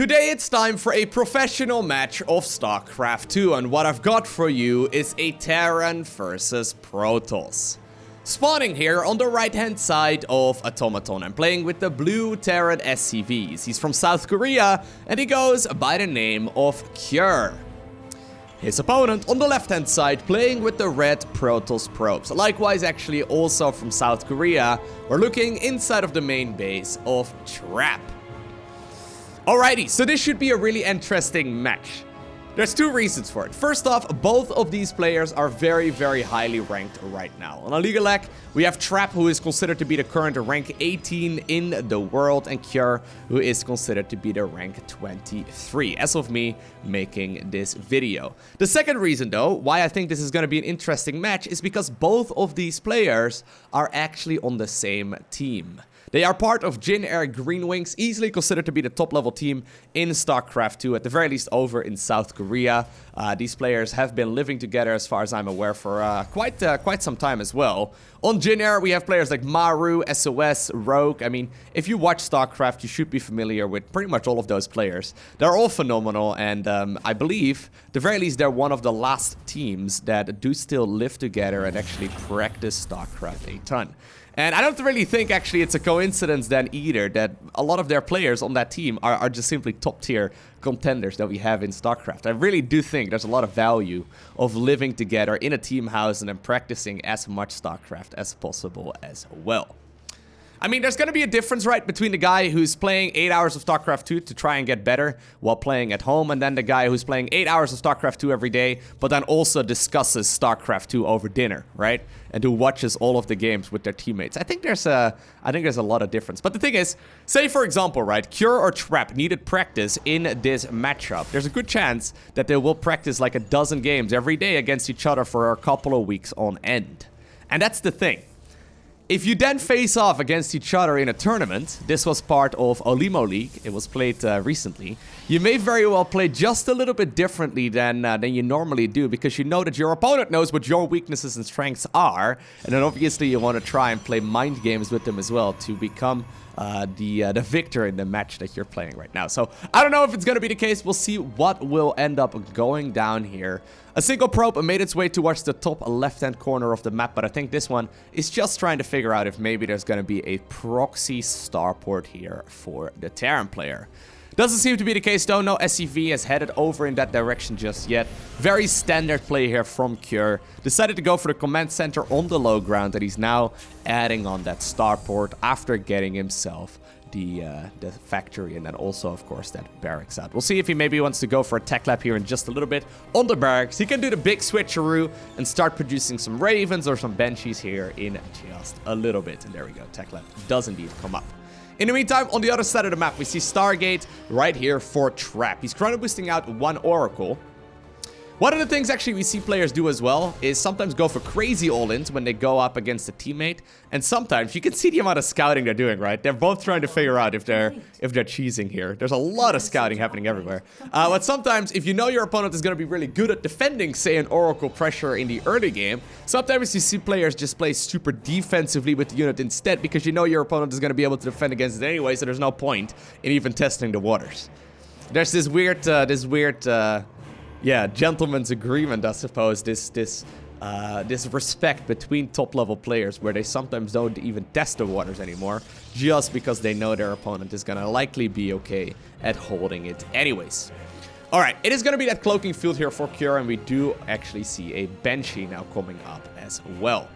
Today it's time for a professional match of StarCraft 2, and what I've got for you is a Terran versus Protoss. Spawning here on the right hand side of Automaton, I'm playing with the blue Terran SCVs. He's from South Korea and he goes by the name of Cure. His opponent on the left hand side playing with the red Protoss probes. Likewise actually also from South Korea. We're looking inside of the main base of Trap. Alrighty, so this should be a really interesting match. There's two reasons for it. First off, both of these players are very, very highly ranked right now. On a League Elec, we have Trap, who is considered to be the current rank 18 in the world, and Cure, who is considered to be the rank 23, as of me making this video. The second reason, though, why I think this is going to be an interesting match is because both of these players are actually on the same team. They are part of Jin Air Green Wings, easily considered to be the top level team in StarCraft 2, at the very least over in South Korea. These players have been living together, as far as I'm aware, for quite some time as well. On Jin Air, we have players like Maru, SOS, Rogue. I mean, if you watch StarCraft, you should be familiar with pretty much all of those players. They're all phenomenal, and I believe, at the very least, they're one of the last teams that do still live together and actually practice StarCraft a ton. And I don't really think, actually, it's a coincidence then either that a lot of their players on that team are just simply top-tier contenders that we have in StarCraft. I really do think there's a lot of value of living together in a team house and then practicing as much StarCraft as possible as well. I mean, there's going to be a difference, right, between the guy who's playing 8 hours of StarCraft 2 to try and get better while playing at home, and then the guy who's playing 8 hours of StarCraft 2 every day, but then also discusses StarCraft 2 over dinner, right? And who watches all of the games with their teammates. I think there's a lot of difference. But the thing is, say for example, right, Cure or Trap needed practice in this matchup. There's a good chance that they will practice like a dozen games every day against each other for a couple of weeks on end. And that's the thing. If you then face off against each other in a tournament, this was part of Olimo League, it was played recently, you may very well play just a little bit differently than you normally do, because you know that your opponent knows what your weaknesses and strengths are, and then obviously you want to try and play mind games with them as well to become the victor in the match that you're playing right now. So I don't know if it's going to be the case. We'll see what will end up going down here. A single probe made its way towards the top left-hand corner of the map, but I think this one is just trying to figure out if maybe there's going to be a proxy starport here for the Terran player. Doesn't seem to be the case though. No SCV has headed over in that direction just yet. Very standard play here from Cure. Decided to go for the command center on the low ground, that he's now adding on that starport after getting himself the factory, and then also, of course, that barracks out. We'll see if he maybe wants to go for a tech lab here in just a little bit on the barracks. He can do the big switcheroo and start producing some Ravens or some Banshees here in just a little bit. And there we go. Tech lab does indeed come up. In the meantime, on the other side of the map, we see Stargate right here for Trap. He's chrono boosting out one Oracle. One of the things actually we see players do as well is sometimes go for crazy all-ins when they go up against a teammate. And sometimes you can see the amount of scouting they're doing, right? They're both trying to figure out if they're cheesing here. There's a lot of scouting happening everywhere. But sometimes if you know your opponent is going to be really good at defending, say, an Oracle pressure in the early game, sometimes you see players just play super defensively with the unit instead, because you know your opponent is going to be able to defend against it anyway, so there's no point in even testing the waters. There's this weird yeah, gentleman's agreement, I suppose, this respect between top-level players where they sometimes don't even test the waters anymore just because they know their opponent is going to likely be okay at holding it anyways. Alright, it is going to be that cloaking field here for Cure, and we do actually see a Banshee now coming up as well.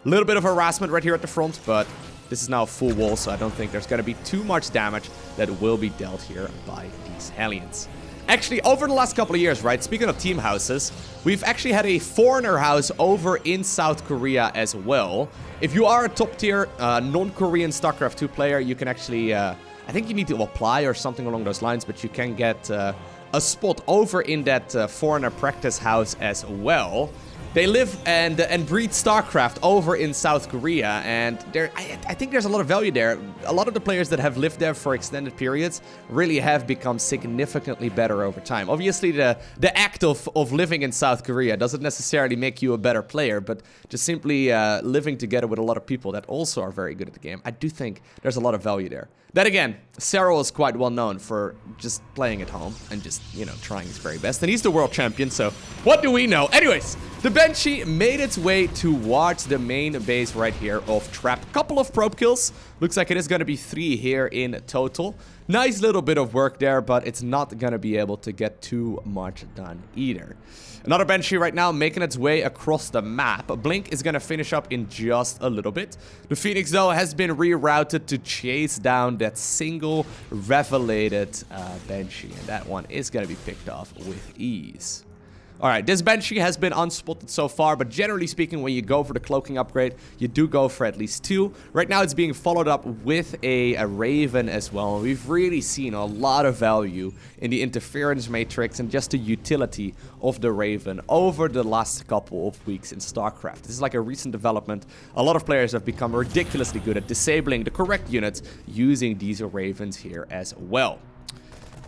A little bit of harassment right here at the front, but this is now a full wall, so I don't think there's going to be too much damage that will be dealt here by these Hellions. Actually, over the last couple of years, right, speaking of team houses, we've actually had a foreigner house over in South Korea as well. If you are a top-tier non-Korean StarCraft 2 player, you can actually, I think you need to apply or something along those lines, but you can get a spot over in that foreigner practice house as well. They live and breed StarCraft over in South Korea, and I think there's a lot of value there. A lot of the players that have lived there for extended periods really have become significantly better over time. Obviously, the act of living in South Korea doesn't necessarily make you a better player, but just simply living together with a lot of people that also are very good at the game, I do think there's a lot of value there. Then again, Cero is quite well known for just playing at home and just, you know, trying his very best. And he's the world champion, so what do we know? Anyways, the Banshee made its way towards the main base right here of Trap. Couple of probe kills. Looks like it is going to be 3 here in total. Nice little bit of work there, but it's not going to be able to get too much done either. Another Banshee right now making its way across the map. Blink is going to finish up in just a little bit. The Phoenix, though, has been rerouted to chase down that single revelated Banshee. And that one is going to be picked off with ease. Alright, this Banshee has been unspotted so far, but generally speaking, when you go for the cloaking upgrade, you do go for at least 2. Right now, it's being followed up with a Raven as well. We've really seen a lot of value in the interference matrix and just the utility of the Raven over the last couple of weeks in StarCraft. This is like a recent development. A lot of players have become ridiculously good at disabling the correct units using these Ravens here as well.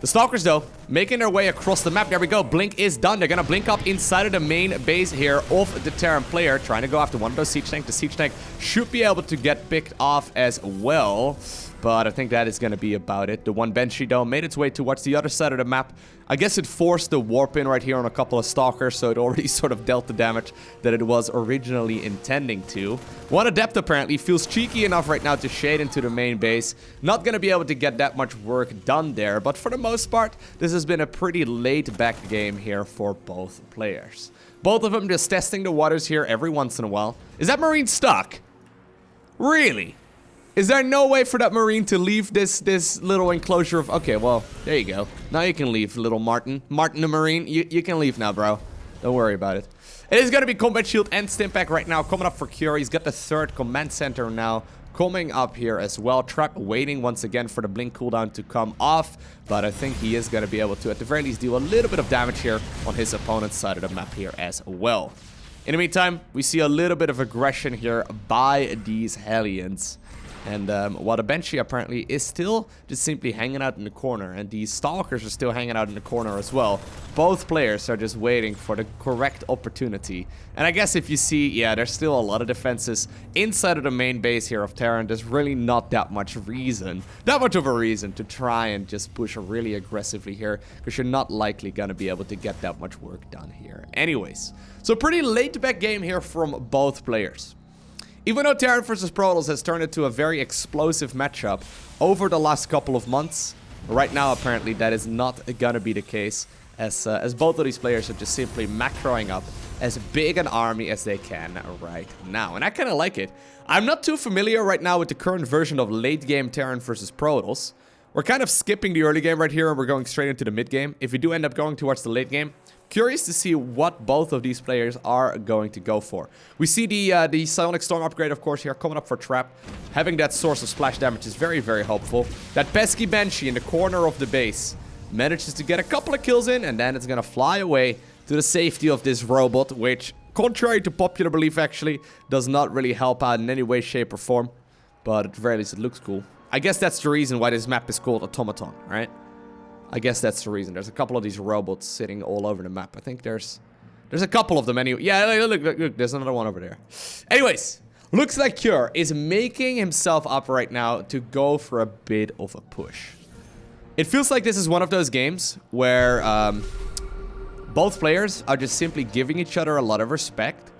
The Stalkers, though, making their way across the map. There we go. Blink is done. They're going to blink up inside of the main base here of the Terran player, trying to go after one of those siege tanks. The siege tank should be able to get picked off as well, but I think that is going to be about it. The one Banshee, though, made its way towards the other side of the map. I guess it forced the warp in right here on a couple of Stalkers, so it already sort of dealt the damage that it was originally intending to. One Adept apparently feels cheeky enough right now to shade into the main base. Not going to be able to get that much work done there, but for the most part, this has been a pretty laid-back game here for both players. Both of them just testing the waters here every once in a while. Is that Marine stuck? Really? Is there no way for that Marine to leave this little enclosure of... Okay, well, there you go. Now you can leave, little Martin. Martin the Marine, you can leave now, bro. Don't worry about it. It is going to be Combat Shield and Stimpack right now coming up for Cure. He's got the 3rd Command Center now coming up here as well. Trap waiting once again for the Blink cooldown to come off. But I think he is going to be able to, at the very least, do a little bit of damage here on his opponent's side of the map here as well. In the meantime, we see a little bit of aggression here by these Hellions. And while the Banshee apparently is still just simply hanging out in the corner, and these Stalkers are still hanging out in the corner as well, both players are just waiting for the correct opportunity. And I guess if you see, yeah, there's still a lot of defenses inside of the main base here of Terran. There's really not that much of a reason to try and just push really aggressively here, because you're not likely going to be able to get that much work done here anyways. So pretty laid-back game here from both players. Even though Terran vs. Protoss has turned into a very explosive matchup over the last couple of months, right now apparently that is not gonna be the case, as both of these players are just simply macroing up as big an army as they can right now. And I kind of like it. I'm not too familiar right now with the current version of late game Terran vs. Protoss. We're kind of skipping the early game right here and we're going straight into the mid game. If we do end up going towards the late game, curious to see what both of these players are going to go for. We see the Psionic Storm upgrade, of course, here coming up for Trap. Having that source of splash damage is very, very helpful. That pesky Banshee in the corner of the base manages to get a couple of kills in, and then it's going to fly away to the safety of this robot, which, contrary to popular belief, actually does not really help out in any way, shape, or form. But at the very least, it looks cool. I guess that's the reason why this map is called Automaton, right? I guess that's the reason. There's a couple of these robots sitting all over the map. I think there's a couple of them anyway. Yeah, look, there's another one over there. Anyways, looks like Cure is making himself up right now to go for a bit of a push. It feels like this is one of those games where both players are just simply giving each other a lot of respect.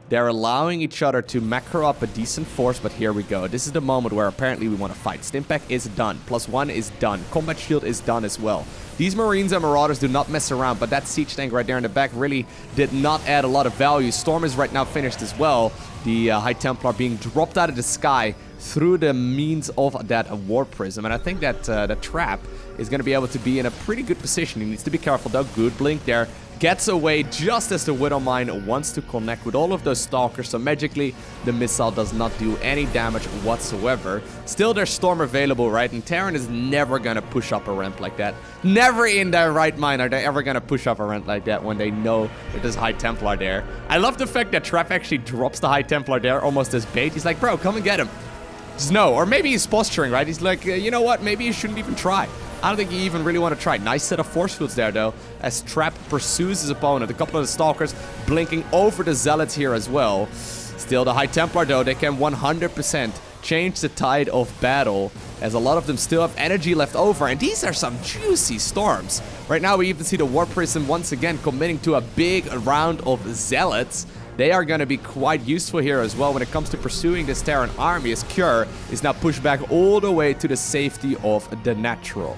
They're allowing each other to macro up a decent force, but here we go. This is the moment where apparently we want to fight. Stimpack is done. +1 is done. Combat Shield is done as well. These Marines and Marauders do not mess around, but that Siege Tank right there in the back really did not add a lot of value. Storm is right now finished as well. The High Templar being dropped out of the sky through the means of that War Prism. And I think that the Trap is going to be able to be in a pretty good position. He needs to be careful though. Good blink there. Gets away just as the Widow Mine wants to connect with all of those Stalkers, so magically the missile does not do any damage whatsoever. Still, there's Storm available, right? And Terran is never gonna push up a ramp like that. Never in their right mind are they ever gonna push up a ramp like that when they know that there's High Templar there. I love the fact that Trap actually drops the High Templar there almost as bait. He's like, bro, come and get him. Just no. Or maybe he's posturing, right? He's like, you know what? Maybe you shouldn't even try. I don't think you even really want to try. Nice set of force fields there, though, as Trap pursues his opponent. A couple of the Stalkers blinking over the Zealots here as well. Still, the High Templar, though, they can 100% change the tide of battle, as a lot of them still have energy left over, and these are some juicy storms. Right now we even see the War Prism once again committing to a big round of Zealots. They are going to be quite useful here as well when it comes to pursuing this Terran army, as Cure is now pushed back all the way to the safety of the Natural.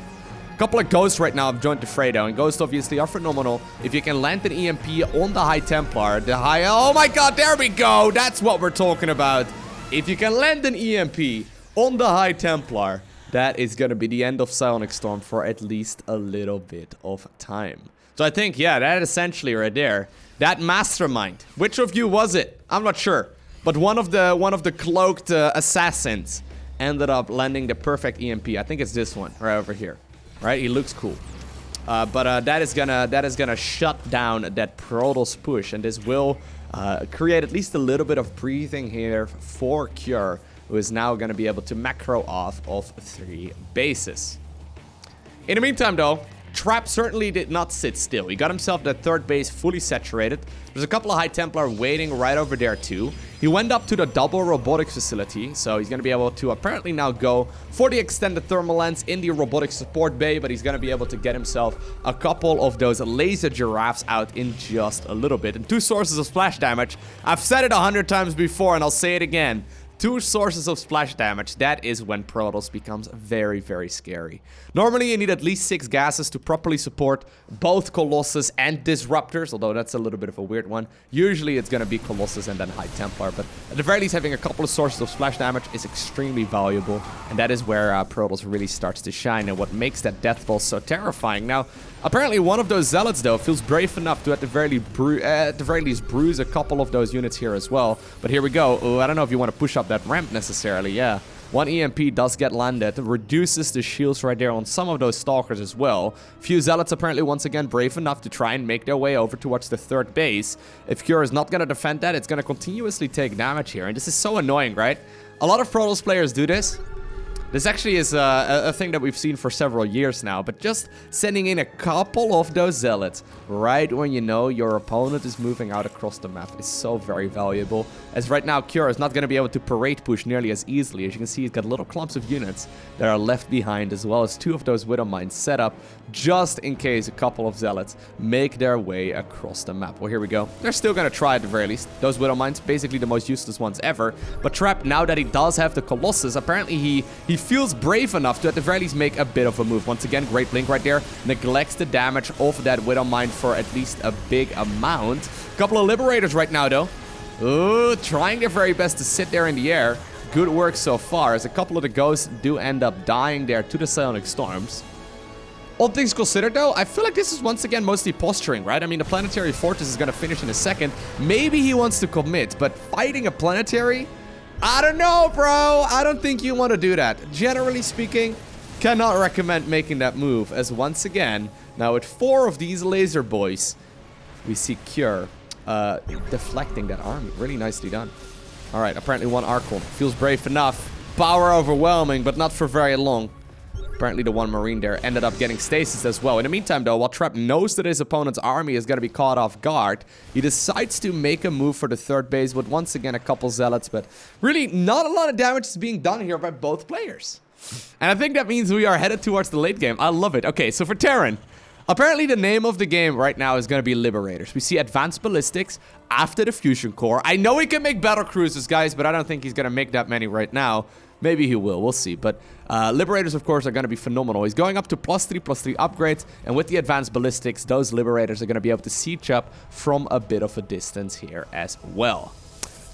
A couple of Ghosts right now have joined the fray though, and Ghosts obviously are phenomenal. If you can land an EMP on the High Templar, oh my god, there we go! That's what we're talking about. If you can land an EMP on the High Templar, that is going to be the end of Psionic Storm for at least a little bit of time. So I think, yeah, that essentially right there, that mastermind, which of you was it? I'm not sure, but one of the cloaked assassins ended up landing the perfect EMP. I think it's this one right over here, right? He looks cool, but that is gonna shut down that Protoss push, and this will create at least a little bit of breathing here for Cure, who is now gonna be able to macro off of 3 bases. In the meantime, though, Trap certainly did not sit still. He got himself that 3rd base fully saturated. There's a couple of High Templar waiting right over there too. He went up to the double robotics facility, so he's going to be able to apparently now go for the extended thermal lens in the robotics support bay, but he's going to be able to get himself a couple of those laser giraffes out in just a little bit. And 2 sources of splash damage. I've said it 100 times before, and I'll say it again. 2 sources of splash damage, that is when Protoss becomes very, very scary. Normally you need at least 6 gases to properly support both Colossus and Disruptors, although that's a little bit of a weird one. Usually it's going to be Colossus and then High Templar, but at the very least having a couple of sources of splash damage is extremely valuable, and that is where Protoss really starts to shine and what makes that Death Ball so terrifying. Now, apparently one of those Zealots though feels brave enough to at the very least bruise a couple of those units here as well, but here we go. Oh, I don't know if you want to push up that ramp necessarily. Yeah, 1 EMP does get landed, reduces the shields right there on some of those Stalkers as well. Few Zealots apparently once again brave enough to try and make their way over towards the 3rd base. If Cure is not going to defend that, it's going to continuously take damage here, and this is so annoying, right? A lot of Protoss players do this. This actually is a thing that we've seen for several years now, but just sending in a couple of those Zealots right when you know your opponent is moving out across the map is so very valuable, as right now Cure is not going to be able to parade push nearly as easily. As you can see, he's got little clumps of units that are left behind, as well as 2 of those Widow Mines set up just in case a couple of Zealots make their way across the map. Well, here we go. They're still going to try at the very least. Those Widow Mines, basically the most useless ones ever, but Trap, now that he does have the Colossus, apparently he feels brave enough to at the very least make a bit of a move. Once again, great blink right there. Neglects the damage of that Widow Mine for at least a big amount. Couple of Liberators right now, though. Ooh, trying their very best to sit there in the air. Good work so far, as a couple of the Ghosts do end up dying there to the Psionic Storms. All things considered, though, I feel like this is once again mostly posturing, right? I mean, the Planetary Fortress is going to finish in a second. Maybe he wants to commit, but fighting a Planetary? I don't know, bro. I don't think you want to do that. Generally speaking, cannot recommend making that move, as once again, now with 4 of these laser boys, we see Cure deflecting that army. Really nicely done. All right, apparently 1 Archon. Feels brave enough. Power overwhelming, but not for very long. Apparently the 1 Marine there ended up getting stasis as well. In the meantime, though, while Trap knows that his opponent's army is going to be caught off guard, he decides to make a move for the 3rd base with once again a couple Zealots, but really not a lot of damage is being done here by both players. And I think that means we are headed towards the late game. I love it. Okay, so for Terran, apparently the name of the game right now is going to be Liberators. We see advanced ballistics after the fusion core. I know he can make battle cruisers, guys, but I don't think he's going to make that many right now. Maybe he will, we'll see. But Liberators, of course, are going to be phenomenal. He's going up to +3/+3 upgrades, and with the advanced ballistics, those Liberators are going to be able to siege up from a bit of a distance here as well.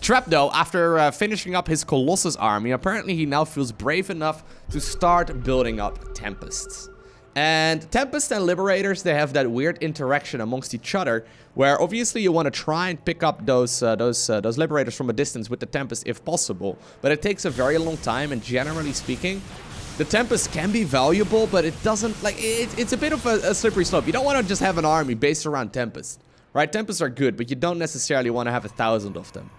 Trap, though, after finishing up his Colossus army, apparently he now feels brave enough to start building up Tempests. And Tempest and Liberators, they have that weird interaction amongst each other, where obviously you want to try and pick up those Liberators from a distance with the Tempest if possible, but it takes a very long time, and generally speaking, the Tempest can be valuable, but it doesn't, like, it's a bit of a slippery slope. You don't want to just have an army based around Tempest, right? Tempests are good, but you don't necessarily want to have 1,000 of them.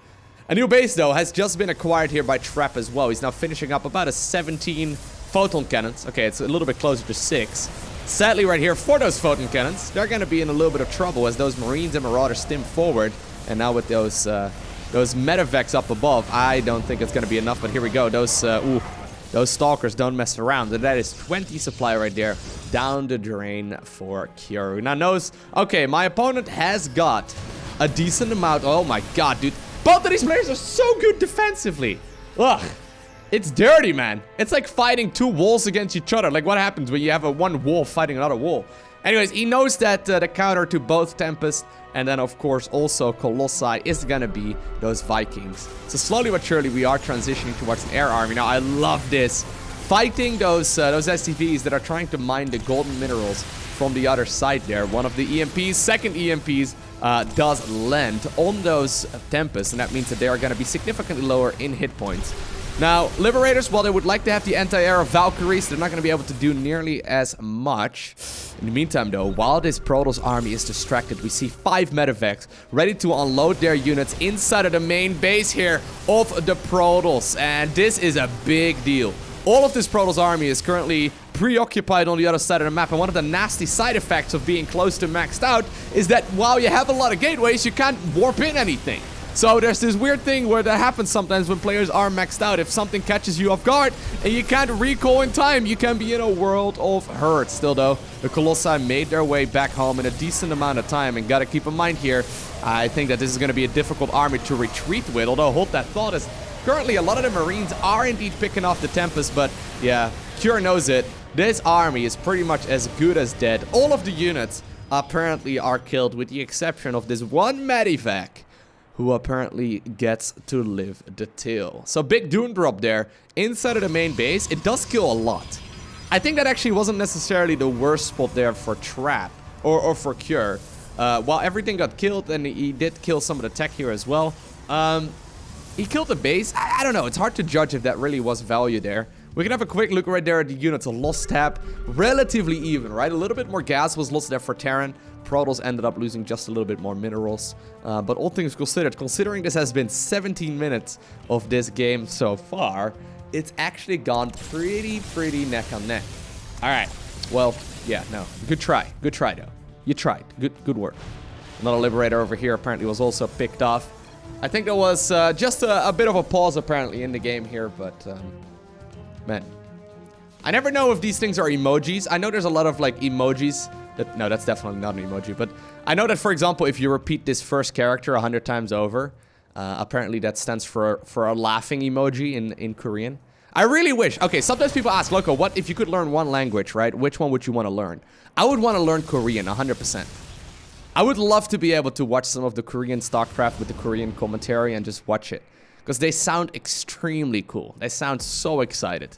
A new base, though, has just been acquired here by Trap as well. He's now finishing up about a 17 photon cannons. Okay, it's a little bit closer to 6. Sadly, right here, for those photon cannons, they're going to be in a little bit of trouble as those Marines and Marauders stim forward. And now with those those medevacs up above. I don't think it's going to be enough, but here we go. Those stalkers don't mess around. That is 20 supply right there down the drain for Kyoru. Now knows, okay, my opponent has got a decent amount. Oh my god, dude. Both of these players are so good defensively. Ugh. It's dirty, man. It's like fighting two walls against each other. Like what happens when you have one wall fighting another wall? Anyways, he knows that the counter to both Tempest and then, of course, also Colossi is gonna be those Vikings. So slowly but surely, we are transitioning towards an air army. Now, I love this. Fighting those SCVs that are trying to mine the golden minerals from the other side there. One of the EMPs, second EMPs, does land on those Tempests, and that means that they are gonna be significantly lower in hit points. Now, Liberators, while they would like to have the anti-air of Valkyries, they're not going to be able to do nearly as much. In the meantime, though, while this Protoss army is distracted, we see 5 medevacs ready to unload their units inside of the main base here of the Protoss. And this is a big deal. All of this Protoss army is currently preoccupied on the other side of the map, and one of the nasty side effects of being close to maxed out is that while you have a lot of gateways, you can't warp in anything. So there's this weird thing where that happens sometimes when players are maxed out. If something catches you off guard and you can't recall in time, you can be in a world of hurt. Still though, the Colossi made their way back home in a decent amount of time, and gotta keep in mind here, I think that this is gonna be a difficult army to retreat with, although hold that thought, as currently a lot of the Marines are indeed picking off the Tempest, but yeah, Cure knows it. This army is pretty much as good as dead. All of the units apparently are killed with the exception of this one medevac, who apparently gets to live the till. So big Doom drop there inside of the main base. It does kill a lot. I think that actually wasn't necessarily the worst spot there for Trap or for Cure. While everything got killed, and he did kill some of the tech here as well. He killed the base. I don't know. It's hard to judge if that really was value there. We can have a quick look right there at the units. A lost tab. Relatively even, right? A little bit more gas was lost there for Terran. Protoss ended up losing just a little bit more minerals. But all things considered, considering this has been 17 minutes of this game so far, it's actually gone pretty neck on neck. All right. Well, yeah, no. Good try. Good try, though. You tried. Good work. Another Liberator over here apparently was also picked off. I think there was just a bit of a pause apparently in the game here, but man. I never know if these things are emojis. I know there's a lot of like emojis. No, that's definitely not an emoji, but I know that, for example, if you repeat this first character 100 times over, apparently that stands for a laughing emoji in Korean. I really wish. Okay, sometimes people ask, Lowko, what if you could learn one language, right? Which one would you want to learn? I would want to learn Korean, 100%. I would love to be able to watch some of the Korean StarCraft with the Korean commentary and just watch it, because they sound extremely cool. They sound so excited.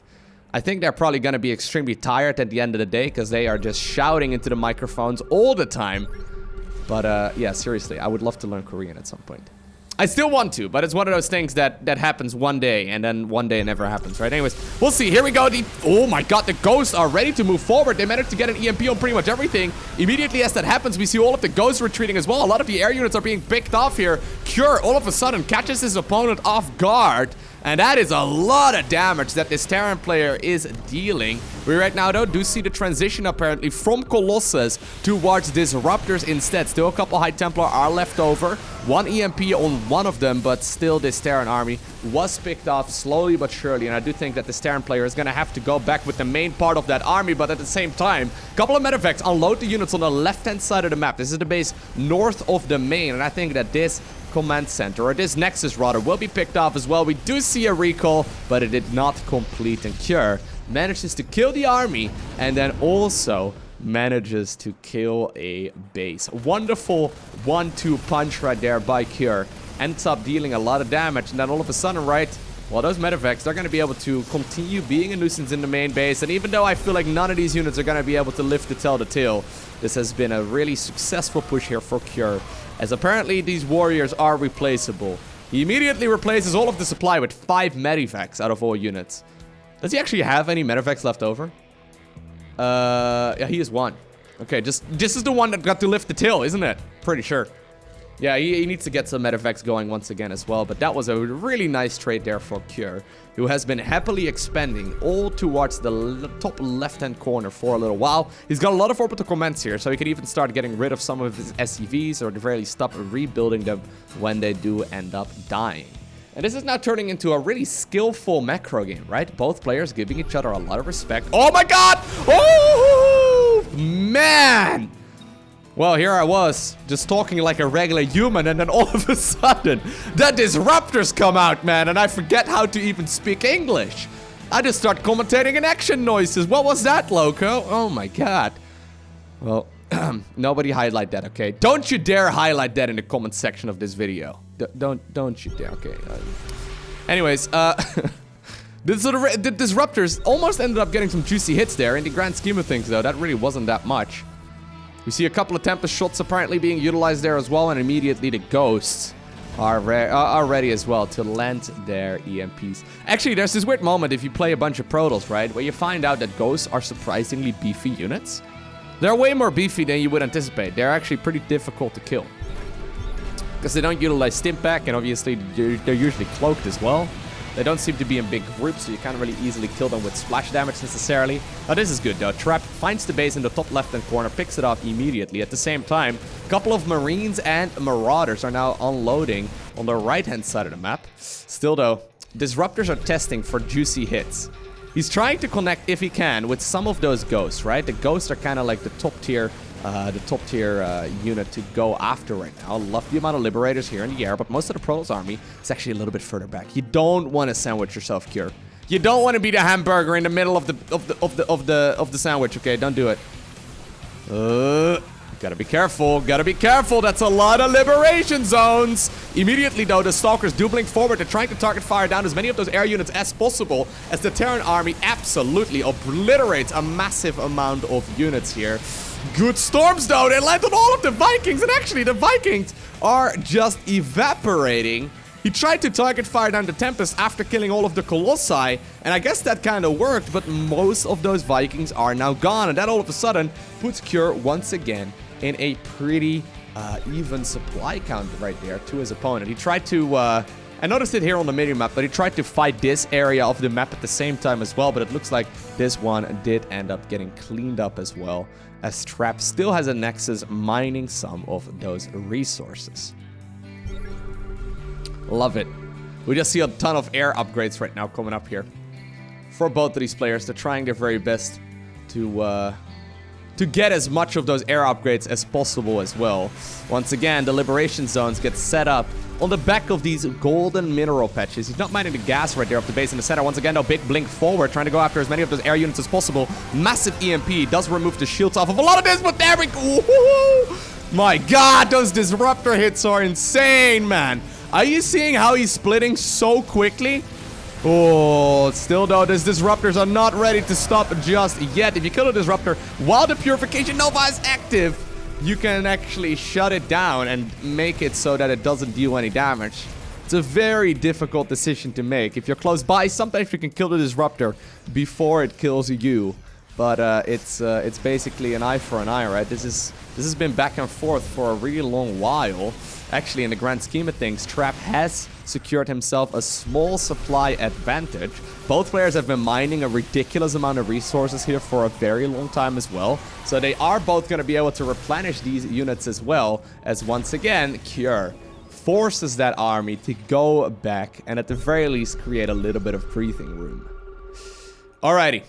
I think they're probably going to be extremely tired at the end of the day because they are just shouting into the microphones all the time. But yeah, seriously, I would love to learn Korean at some point. I still want to, but it's one of those things that happens one day, and then one day it never happens, right? Anyways, we'll see. Here we go. Oh my god, the ghosts are ready to move forward. They managed to get an EMP on pretty much everything. Immediately as that happens, we see all of the ghosts retreating as well. A lot of the air units are being picked off here. Cure, all of a sudden, catches his opponent off guard. And that is a lot of damage that this Terran player is dealing. We right now, though, do see the transition, apparently, from Colossus towards Disruptors instead. Still a couple High Templar are left over. One EMP on one of them, but still this Terran army was picked off slowly but surely. And I do think that this Terran player is going to have to go back with the main part of that army, but at the same time, a couple of medevacs unload the units on the left-hand side of the map. This is the base north of the main, and I think that this command center, or this nexus rather, will be picked off as well. We do see a recall, but it did not complete, and Cure manages to kill the army and then also manages to kill a base. Wonderful 1-2 punch right there by Cure. Ends up dealing a lot of damage, and then all of a sudden, right, well, those medevacs, they're going to be able to continue being a nuisance in the main base. And even though I feel like none of these units are going to be able to live to tell the tale, this has been a really successful push here for Cure, as apparently these warriors are replaceable. He immediately replaces all of the supply with 5 medevacs out of all units. Does he actually have any medevacs left over? Yeah, he is one. Okay, this is the one that got to lift the till, isn't it? Pretty sure. Yeah, he needs to get some medevacts going once again as well, but that was a really nice trade there for Cure, who has been happily expanding all towards the top left-hand corner for a little while. He's got a lot of orbital commands here, so he can even start getting rid of some of his SCVs, or at the very least stop rebuilding them when they do end up dying. And this is now turning into a really skillful macro game, right? Both players giving each other a lot of respect. Oh my god! Oh, man! Well, here I was, just talking like a regular human, and then all of a sudden, the disruptors come out, man, and I forget how to even speak English. I just start commentating in action noises. What was that, Loco? Oh my god. Well, nobody highlight that, okay? Don't you dare highlight that in the comment section of this video. Don't you dare, okay? Anyways, the disruptors almost ended up getting some juicy hits there. In the grand scheme of things, though, that really wasn't that much. We see a couple of Tempest shots apparently being utilized there as well, and immediately the Ghosts are ready as well to land their EMPs. Actually, there's this weird moment if you play a bunch of Protoss, right, where you find out that Ghosts are surprisingly beefy units. They're way more beefy than you would anticipate. They're actually pretty difficult to kill, because they don't utilize Stim Pack, and obviously they're usually cloaked as well. They don't seem to be in big groups, so you can't really easily kill them with splash damage necessarily. Now this is good though. Trap finds the base in the top left-hand corner, picks it off immediately. At the same time, a couple of Marines and Marauders are now unloading on the right-hand side of the map. Still though, Disruptors are testing for juicy hits. He's trying to connect, if he can, with some of those Ghosts, right? The Ghosts are kind of like the top tier unit to go after right now. I love the amount of Liberators here in the air, but most of the Protoss army is actually a little bit further back. You don't want to sandwich yourself, Cure. You don't want to be the hamburger in the middle of the sandwich. Okay, don't do it. Gotta be careful. Gotta be careful. That's a lot of liberation zones. Immediately, though, the Stalkers do blink forward. They're trying to target fire down as many of those air units as possible, as the Terran army absolutely obliterates a massive amount of units here. Good storms, though. They landed all of the Vikings, and actually, the Vikings are just evaporating. He tried to target fire down the Tempest after killing all of the Colossi, and I guess that kind of worked, but most of those Vikings are now gone, and that all of a sudden puts Cure once again in a pretty even supply count right there to his opponent. He tried to, I noticed it here on the mini-map, but he tried to fight this area of the map at the same time as well, but it looks like this one did end up getting cleaned up as well, as Trap still has a Nexus mining some of those resources. Love it. We just see a ton of air upgrades right now coming up here for both of these players. They're trying their very best to get as much of those air upgrades as possible as well. Once again, the liberation zones get set up on the back of these golden mineral patches. He's not minding the gas right there off the base in the center. Once again, though, big blink forward, trying to go after as many of those air units as possible. Massive EMP does remove the shields off of a lot of this, but there we go. My god, those disruptor hits are insane, man. Are you seeing how he's splitting so quickly? Oh, still though, these disruptors are not ready to stop just yet. If you kill a disruptor while the purification nova is active, you can actually shut it down and make it so that it doesn't deal any damage. It's a very difficult decision to make. If you're close by, sometimes you can kill the disruptor before it kills you. But it's basically an eye for an eye, right? This has been back and forth for a really long while. Actually, in the grand scheme of things, Trap has secured himself a small supply advantage. Both players have been mining a ridiculous amount of resources here for a very long time as well. So they are both going to be able to replenish these units as well, as once again, Cure forces that army to go back and at the very least create a little bit of breathing room. Alrighty.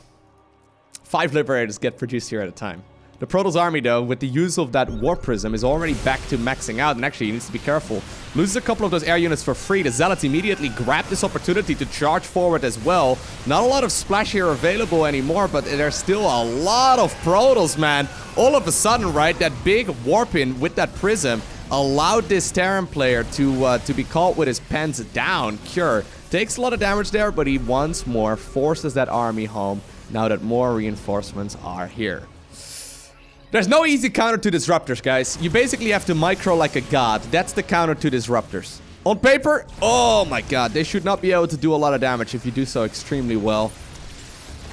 5 Liberators get produced here at a time. The Protoss army, though, with the use of that War Prism, is already back to maxing out, and actually he needs to be careful. Loses a couple of those air units for free. The Zealots immediately grab this opportunity to charge forward as well. Not a lot of splash here available anymore, but there's still a lot of Protoss, man. All of a sudden, right, that big Warpin with that Prism allowed this Terran player to be caught with his pens down. Cure takes a lot of damage there, but he once more forces that army home now that more reinforcements are here. There's no easy counter to disruptors, guys. You basically have to micro like a god. That's the counter to disruptors. On paper, oh my god, they should not be able to do a lot of damage if you do so extremely well.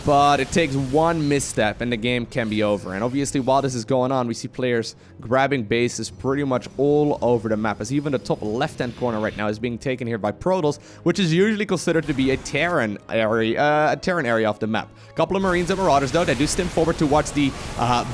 but it takes one misstep and the game can be over. And obviously, while this is going on, we see players grabbing bases pretty much all over the map, as even the top left-hand corner right now is being taken here by Protoss, which is usually considered to be a Terran area of the map. Couple of Marines and Marauders, though, they do stim forward towards the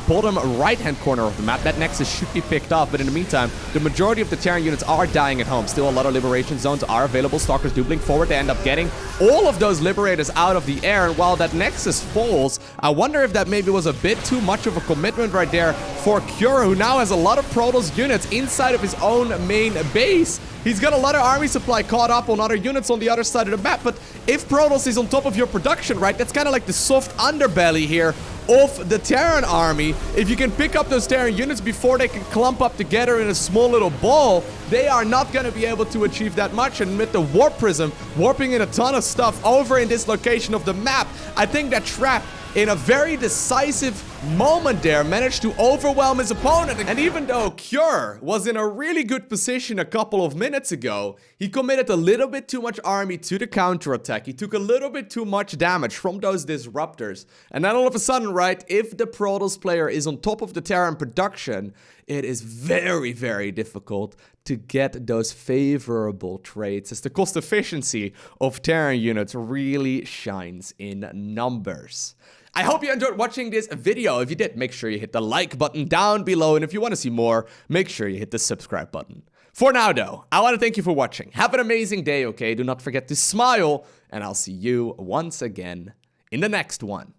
bottom right-hand corner of the map. That Nexus should be picked off, but in the meantime, the majority of the Terran units are dying at home. Still, a lot of liberation zones are available. Stalkers do blink forward. They end up getting all of those liberators out of the air, and while that Nexus falls, I wonder if that maybe was a bit too much of a commitment right there for Cura, who now has a lot of Protoss units inside of his own main base. He's got a lot of army supply caught up on other units on the other side of the map, but if Protoss is on top of your production, right, that's kind of like the soft underbelly here of the Terran army. If you can pick up those Terran units before they can clump up together in a small little ball, they are not going to be able to achieve that much. And with the Warp Prism warping in a ton of stuff over in this location of the map, I think that Trap, in a very decisive moment there, managed to overwhelm his opponent. And even though Cure was in a really good position a couple of minutes ago, he committed a little bit too much army to the counterattack. He took a little bit too much damage from those disruptors. And then all of a sudden, right, if the Protoss player is on top of the Terran production, it is very, very difficult to get those favorable traits, as the cost efficiency of Terran units really shines in numbers. I hope you enjoyed watching this video. If you did, make sure you hit the like button down below. And if you want to see more, make sure you hit the subscribe button. For now, though, I want to thank you for watching. Have an amazing day, okay? Do not forget to smile, and I'll see you once again in the next one.